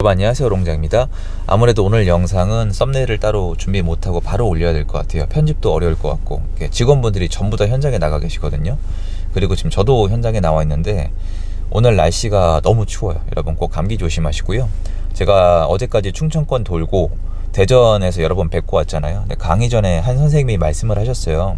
여러분 안녕하세요, 롱장입니다. 아무래도 오늘 영상은 썸네일을 따로 준비 못하고 바로 올려야 될 것 같아요. 편집도 어려울 것 같고 직원분들이 전부 다 현장에 나가 계시거든요. 그리고 지금 저도 현장에 나와 있는데 오늘 날씨가 너무 추워요. 여러분 꼭 감기 조심하시고요. 제가 어제까지 충청권 돌고 대전에서 여러 번 뵙고 왔잖아요. 근데 강의 전에 한 선생님이 말씀을 하셨어요.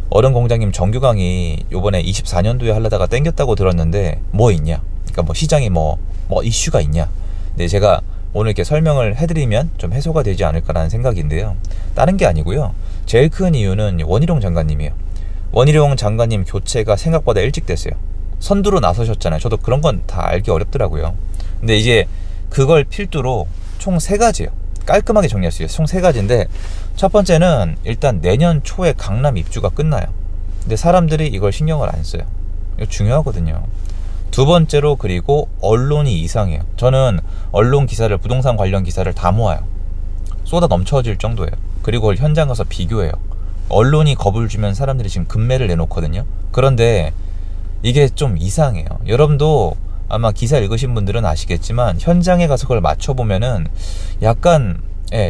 어른 공장님 정규 강의 요번에 24년도에 하려다가 땡겼다고 들었는데 뭐 있냐, 그러니까 뭐 시장이 뭐 이슈가 있냐. 네, 제가 오늘 이렇게 설명을 해드리면 좀 해소가 되지 않을까라는 생각인데요. 다른 게 아니고요. 제일 큰 이유는 원희룡 장관님이에요. 원희룡 장관님 교체가 생각보다 일찍 됐어요. 선두로 나서셨잖아요. 저도 그런 건 다 알기 어렵더라고요. 근데 이제 그걸 필두로 총 3가지예요. 깔끔하게 정리할 수 있어요. 총 3가지인데 첫 번째는 일단 내년 초에 강남 입주가 끝나요. 근데 사람들이 이걸 신경을 안 써요. 이거 중요하거든요. 두 번째로, 그리고 언론이 이상해요. 저는 언론 기사를, 부동산 관련 기사를 다 모아요. 쏟아 넘쳐질 정도예요. 그리고 그걸 현장 가서 비교해요. 언론이 겁을 주면 사람들이 지금 급매를 내놓거든요. 그런데 이게 좀 이상해요. 여러분도 아마 기사 읽으신 분들은 아시겠지만 현장에 가서 그걸 맞춰보면은 약간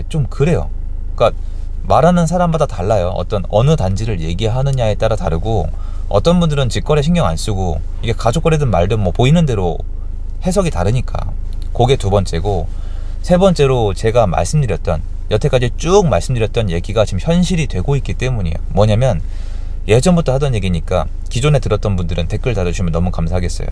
좀 그래요. 그러니까 말하는 사람마다 달라요. 어느 단지를 얘기하느냐에 따라 다르고, 어떤 분들은 직거래 신경 안 쓰고 이게 가족거래든 말든 뭐 보이는 대로 해석이 다르니까. 그게 두 번째고, 세 번째로 제가 말씀드렸던, 여태까지 쭉 말씀드렸던 얘기가 지금 현실이 되고 있기 때문이에요. 뭐냐면 예전부터 하던 얘기니까 기존에 들었던 분들은 댓글 달아주시면 너무 감사하겠어요.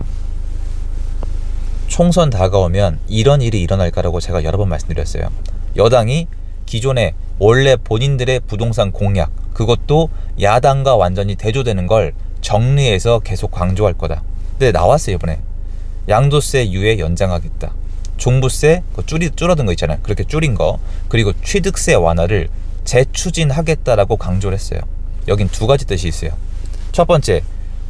총선 다가오면 이런 일이 일어날까라고 제가 여러 번 말씀드렸어요. 여당이 기존에 원래 본인들의 부동산 공약, 그것도 야당과 완전히 대조되는 걸 정리해서 계속 강조할 거다. 근데 나왔어요. 이번에 양도세 유예 연장하겠다, 종부세 줄어든 거 있잖아요. 그렇게 줄인 거, 그리고 취득세 완화를 재추진하겠다라고 강조를 했어요. 여긴 2가지 뜻이 있어요. 첫 번째,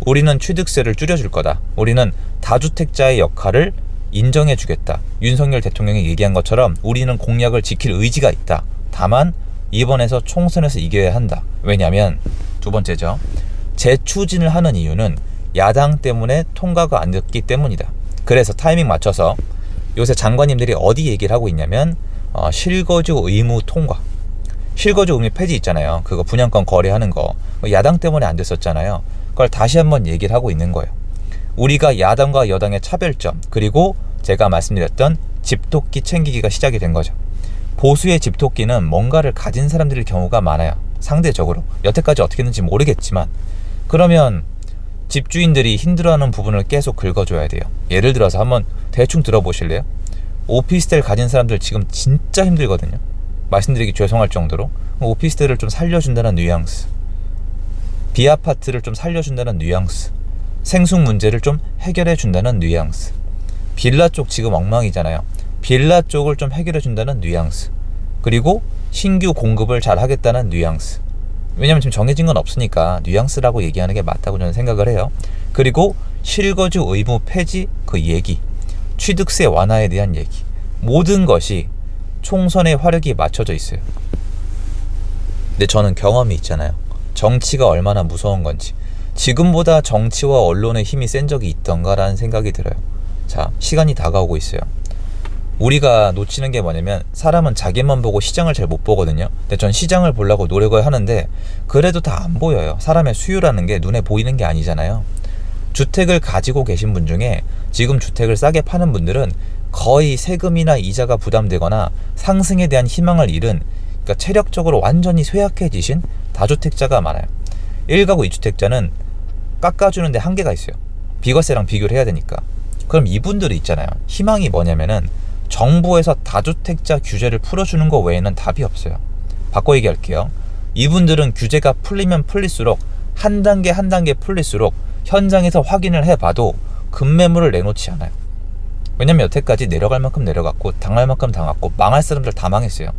우리는 취득세를 줄여줄 거다. 우리는 다주택자의 역할을 인정해 주겠다. 윤석열 대통령이 얘기한 것처럼 우리는 공약을 지킬 의지가 있다. 다만 이번에서 총선에서 이겨야 한다. 왜냐하면 두 번째죠. 재추진을 하는 이유는 야당 때문에 통과가 안 됐기 때문이다. 그래서 타이밍 맞춰서 요새 장관님들이 어디 얘기를 하고 있냐면 실거주 의무 통과, 실거주 의무 폐지 있잖아요. 그거 분양권 거래하는 거 야당 때문에 안 됐었잖아요. 그걸 다시 한번 얘기를 하고 있는 거예요. 우리가 야당과 여당의 차별점, 그리고 제가 말씀드렸던 집토끼 챙기기가 시작이 된 거죠. 보수의 집토끼는 뭔가를 가진 사람들의 경우가 많아요. 상대적으로. 여태까지 어떻게 했는지 모르겠지만. 그러면 집주인들이 힘들어하는 부분을 계속 긁어줘야 돼요. 예를 들어서 한번 대충 들어보실래요? 오피스텔 가진 사람들 지금 진짜 힘들거든요. 말씀드리기 죄송할 정도로. 오피스텔을 좀 살려준다는 뉘앙스, 비아파트를 좀 살려준다는 뉘앙스, 생숙 문제를 좀 해결해준다는 뉘앙스, 빌라 쪽 지금 엉망이잖아요. 빌라 쪽을 좀 해결해준다는 뉘앙스, 그리고 신규 공급을 잘 하겠다는 뉘앙스. 왜냐면 지금 정해진 건 없으니까 뉘앙스라고 얘기하는 게 맞다고 저는 생각을 해요. 그리고 실거주 의무 폐지 그 얘기, 취득세 완화에 대한 얘기, 모든 것이 총선에 화력이 맞춰져 있어요. 근데 저는 경험이 있잖아요. 정치가 얼마나 무서운 건지. 지금보다 정치와 언론의 힘이 센 적이 있던가라는 생각이 들어요. 자, 시간이 다가오고 있어요. 우리가 놓치는 게 뭐냐면 사람은 자기만 보고 시장을 잘 못 보거든요. 근데 전 시장을 보려고 노력을 하는데 그래도 다 안 보여요. 사람의 수요라는 게 눈에 보이는 게 아니잖아요. 주택을 가지고 계신 분 중에 지금 주택을 싸게 파는 분들은 거의 세금이나 이자가 부담되거나 상승에 대한 희망을 잃은, 그러니까 체력적으로 완전히 쇠약해지신 다주택자가 많아요. 1가구 2주택자는 깎아주는데 한계가 있어요. 비과세랑 비교를 해야 되니까. 그럼 이분들이 있잖아요. 희망이 뭐냐면은 정부에서 다주택자 규제를 풀어주는 거 외에는 답이 없어요. 바꿔 얘기할게요. 이분들은 규제가 풀리면 풀릴수록 한 단계 한 단계 풀릴수록 현장에서 확인을 해봐도 급매물을 내놓지 않아요. 왜냐면 여태까지 내려갈 만큼 내려갔고 당할 만큼 당했고 망할 사람들 다 망했어요.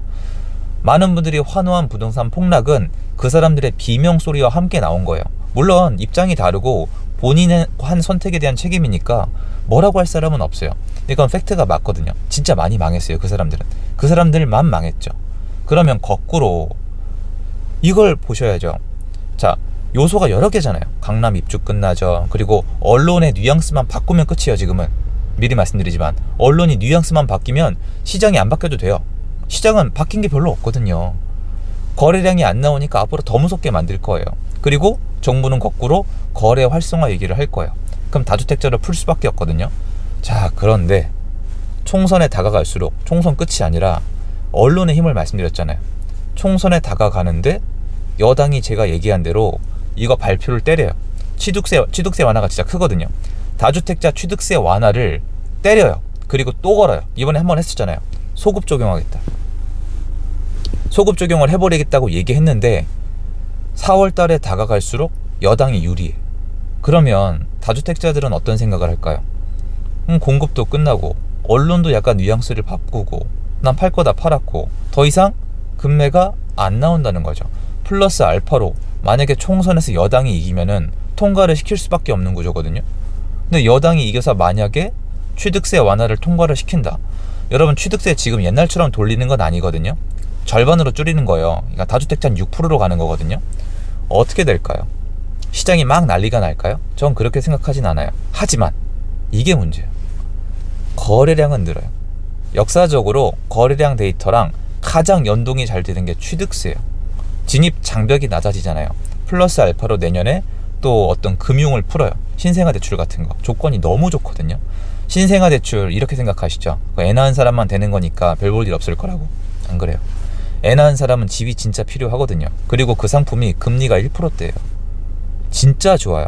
많은 분들이 환호한 부동산 폭락은 그 사람들의 비명소리와 함께 나온 거예요. 물론 입장이 다르고 본인의 한 선택에 대한 책임이니까 뭐라고 할 사람은 없어요. 근데 이건 팩트가 맞거든요. 진짜 많이 망했어요. 그 사람들은. 그 사람들만 망했죠. 그러면 거꾸로 이걸 보셔야죠. 자, 요소가 여러 개잖아요. 강남 입주 끝나죠. 그리고 언론의 뉘앙스만 바꾸면 끝이에요. 지금은 미리 말씀드리지만 언론이 뉘앙스만 바뀌면 시장이 안 바뀌어도 돼요. 시장은 바뀐 게 별로 없거든요. 거래량이 안 나오니까 앞으로 더 무섭게 만들 거예요. 그리고 정부는 거꾸로 거래 활성화 얘기를 할 거예요. 그럼 다주택자를 풀 수밖에 없거든요. 자, 그런데 총선에 다가갈수록 총선 끝이 아니라 언론의 힘을 말씀드렸잖아요. 총선에 다가가는데 여당이 제가 얘기한 대로 이거 발표를 때려요. 취득세 완화가 진짜 크거든요. 다주택자 취득세 완화를 때려요. 그리고 또 걸어요. 이번에 한 번 했었잖아요. 소급 적용하겠다. 소급 적용을 해버리겠다고 얘기했는데 4월 달에 다가갈수록 여당이 유리해. 그러면 다주택자들은 어떤 생각을 할까요? 공급도 끝나고 언론도 약간 뉘앙스를 바꾸고 난 팔 거 다 팔았고 더 이상 금매가 안 나온다는 거죠. 플러스 알파로 만약에 총선에서 여당이 이기면은 통과를 시킬 수밖에 없는 구조거든요. 근데 여당이 이겨서 만약에 취득세 완화를 통과를 시킨다. 여러분, 취득세 지금 옛날처럼 돌리는 건 아니거든요. 절반으로 줄이는 거예요. 그러니까 다주택자는 6%로 가는 거거든요. 어떻게 될까요? 시장이 막 난리가 날까요? 전 그렇게 생각하진 않아요. 하지만 이게 문제예요. 거래량은 늘어요. 역사적으로 거래량 데이터랑 가장 연동이 잘 되는 게 취득세예요. 진입 장벽이 낮아지잖아요. 플러스 알파로 내년에 또 어떤 금융을 풀어요. 신생아 대출 같은 거 조건이 너무 좋거든요. 신생아 대출 이렇게 생각하시죠. 애 낳은 사람만 되는 거니까 별 볼 일 없을 거라고. 안 그래요. 애 낳은 사람은 집이 진짜 필요하거든요. 그리고 그 상품이 금리가 1%대예요. 진짜 좋아요.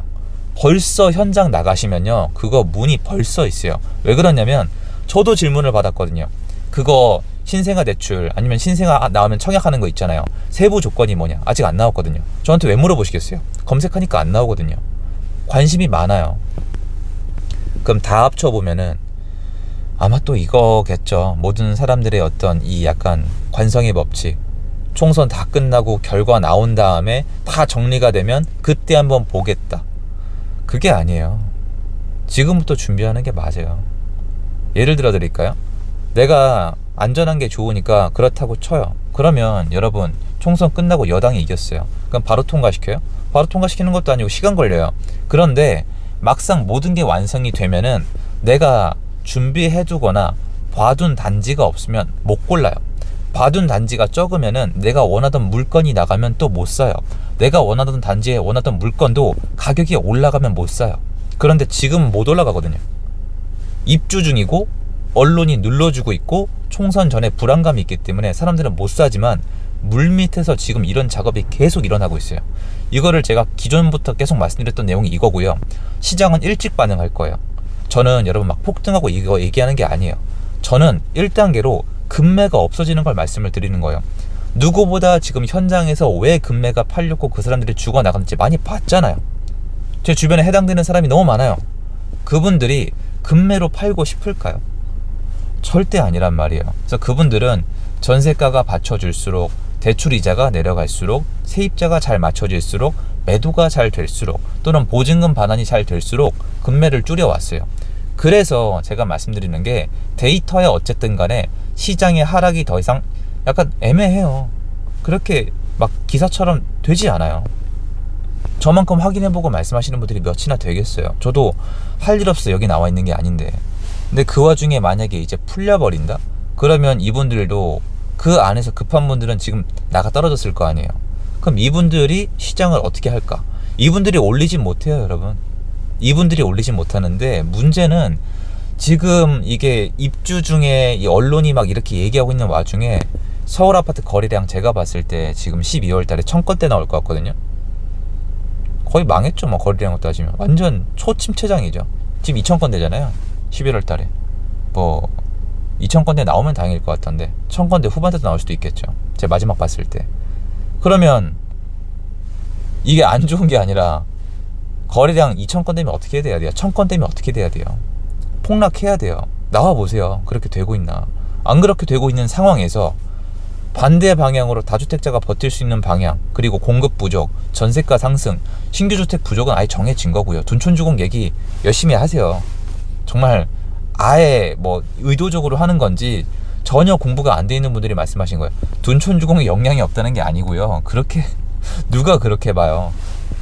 벌써 현장 나가시면요, 그거 문이 벌써 있어요. 왜 그러냐면 저도 질문을 받았거든요. 그거 신생아 대출 아니면 신생아 나오면 청약하는 거 있잖아요. 세부 조건이 뭐냐? 아직 안 나왔거든요. 저한테 왜 물어보시겠어요? 검색하니까 안 나오거든요. 관심이 많아요. 그럼 다 합쳐보면은 아마 또 이거겠죠. 모든 사람들의 어떤 이 약간 관성의 법칙. 총선 다 끝나고 결과 나온 다음에 다 정리가 되면 그때 한번 보겠다. 그게 아니에요. 지금부터 준비하는 게 맞아요. 예를 들어 드릴까요? 내가 안전한 게 좋으니까 그렇다고 쳐요. 그러면 여러분, 총선 끝나고 여당이 이겼어요. 그럼 바로 통과시켜요? 바로 통과시키는 것도 아니고 시간 걸려요. 그런데 막상 모든 게 완성이 되면은 내가 준비해두거나 봐둔 단지가 없으면 못 골라요. 봐둔 단지가 적으면은 내가 원하던 물건이 나가면 또 못 사요. 내가 원하던 단지에 원하던 물건도 가격이 올라가면 못 사요. 그런데 지금 못 올라가거든요. 입주 중이고 언론이 눌러주고 있고 총선 전에 불안감이 있기 때문에 사람들은 못 사지만 물밑에서 지금 이런 작업이 계속 일어나고 있어요. 이거를 제가 기존부터 계속 말씀드렸던 내용이 이거고요. 시장은 일찍 반응할 거예요. 저는 여러분 막 폭등하고 이거 얘기하는 게 아니에요. 저는 1단계로 금매가 없어지는 걸 말씀을 드리는 거예요. 누구보다 지금 현장에서 왜 금매가 팔렸고 그 사람들이 죽어나가는지 많이 봤잖아요. 제 주변에 해당되는 사람이 너무 많아요. 그분들이 금매로 팔고 싶을까요? 절대 아니란 말이에요. 그래서 그분들은 전세가가 받쳐줄수록, 대출이자가 내려갈수록, 세입자가 잘 맞춰질수록, 매도가 잘 될수록, 또는 보증금 반환이 잘 될수록 금매를 줄여왔어요. 그래서 제가 말씀드리는 게 데이터에 어쨌든 간에 시장의 하락이 더 이상 약간 애매해요. 그렇게 막 기사처럼 되지 않아요. 저만큼 확인해보고 말씀하시는 분들이 몇이나 되겠어요. 저도 할 일 없어 여기 나와 있는 게 아닌데. 근데 그 와중에 만약에 이제 풀려버린다? 그러면 이분들도 그 안에서 급한 분들은 지금 나가 떨어졌을 거 아니에요. 그럼 이분들이 시장을 어떻게 할까? 이분들이 올리진 못해요, 여러분. 이분들이 올리진 못하는데 문제는 지금 이게 입주 중에 이 언론이 막 이렇게 얘기하고 있는 와중에 서울 아파트 거래량 제가 봤을 때 지금 12월 달에 1000건대 나올 것 같거든요. 거의 망했죠, 뭐 거래량 따지면. 완전 초침체장이죠. 지금 2000건대잖아요. 11월 달에. 뭐 2000건대 나오면 다행일 것 같던데 1000건대 후반대도 나올 수도 있겠죠. 제가 마지막 봤을 때. 그러면 이게 안 좋은 게 아니라 거래량 2000건대면 어떻게 돼야 돼요? 1000건대면 어떻게 돼야 돼요? 폭락해야 돼요. 나와보세요. 그렇게 되고 있나? 안 그렇게 되고 있는 상황에서 반대 방향으로 다주택자가 버틸 수 있는 방향, 그리고 공급 부족, 전세가 상승, 신규주택 부족은 아예 정해진 거고요. 둔촌주공 얘기 열심히 하세요. 정말 아예 뭐 의도적으로 하는 건지 전혀 공부가 안 돼 있는 분들이 말씀하신 거예요. 둔촌주공에 영향이 없다는 게 아니고요. 그렇게 누가 그렇게 봐요.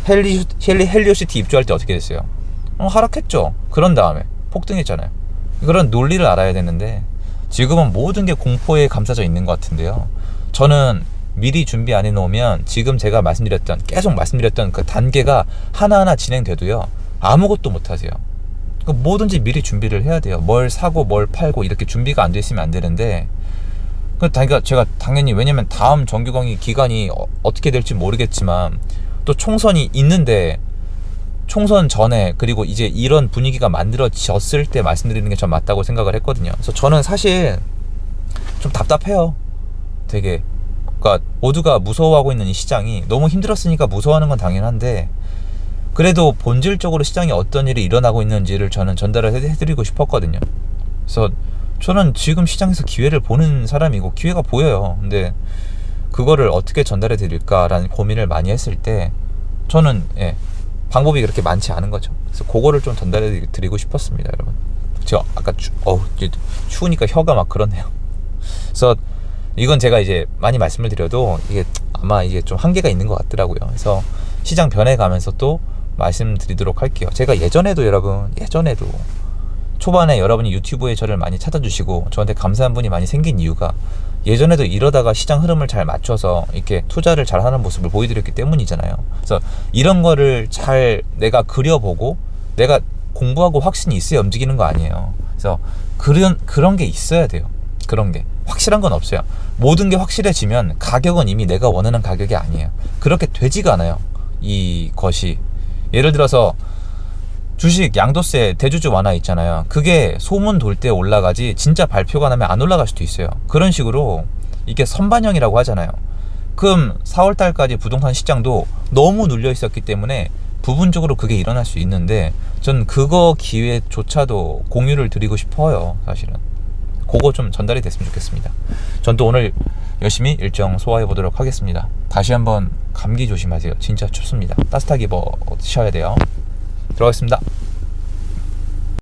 헬리오시티 입주할 때 어떻게 됐어요? 하락했죠. 그런 다음에 폭등했잖아요. 그런 논리를 알아야 되는데 지금은 모든 게 공포에 감싸져 있는 것 같은데요. 저는 미리 준비 안 해놓으면 지금 제가 계속 말씀드렸던 그 단계가 하나하나 진행돼도요, 아무것도 못 하세요. 뭐든지 미리 준비를 해야 돼요. 뭘 사고 뭘 팔고 이렇게 준비가 안 돼 있으면 안 되는데, 그러니까 제가 당연히, 왜냐면 다음 정규강의 기간이 어떻게 될지 모르겠지만 또 총선이 있는데, 총선 전에 그리고 이제 이런 분위기가 만들어졌을 때 말씀드리는 게 전 맞다고 생각을 했거든요. 그래서 저는 사실 좀 답답해요. 되게. 그러니까 모두가 무서워하고 있는 이 시장이 너무 힘들었으니까 무서워하는 건 당연한데, 그래도 본질적으로 시장에 어떤 일이 일어나고 있는지를 저는 전달을 해드리고 싶었거든요. 그래서 저는 지금 시장에서 기회를 보는 사람이고 기회가 보여요. 근데 그거를 어떻게 전달해 드릴까라는 고민을 많이 했을 때 저는 방법이 그렇게 많지 않은 거죠. 그래서 그거를 좀 전달해 드리고 싶었습니다, 여러분. 제가 아까 추우니까 혀가 막 그렇네요. 그래서 이건 제가 이제 많이 말씀을 드려도 이게 아마 이게 좀 한계가 있는 것 같더라고요. 그래서 시장 변해가면서 또 말씀드리도록 할게요. 제가 예전에도 초반에 여러분이 유튜브에 저를 많이 찾아주시고 저한테 감사한 분이 많이 생긴 이유가, 예전에도 이러다가 시장 흐름을 잘 맞춰서 이렇게 투자를 잘 하는 모습을 보여드렸기 때문이잖아요. 그래서 이런 거를 잘 내가 그려보고 내가 공부하고 확신이 있어야 움직이는 거 아니에요. 그래서 그런 게 있어야 돼요. 그런 게 확실한 건 없어요. 모든 게 확실해지면 가격은 이미 내가 원하는 가격이 아니에요. 그렇게 되지가 않아요, 이것이. 예를 들어서 주식 양도세 대주주 완화 있잖아요. 그게 소문 돌 때 올라가지 진짜 발표가 나면 안 올라갈 수도 있어요. 그런 식으로 이게 선반영이라고 하잖아요. 그럼 4월달까지 부동산 시장도 너무 눌려 있었기 때문에 부분적으로 그게 일어날 수 있는데, 전 그거 기회조차도 공유를 드리고 싶어요. 사실은 그거 좀 전달이 됐으면 좋겠습니다. 전 또 오늘 열심히 일정 소화해 보도록 하겠습니다. 다시 한번 감기 조심하세요. 진짜 춥습니다. 따뜻하게 입으셔야 돼요. 들어가겠습니다.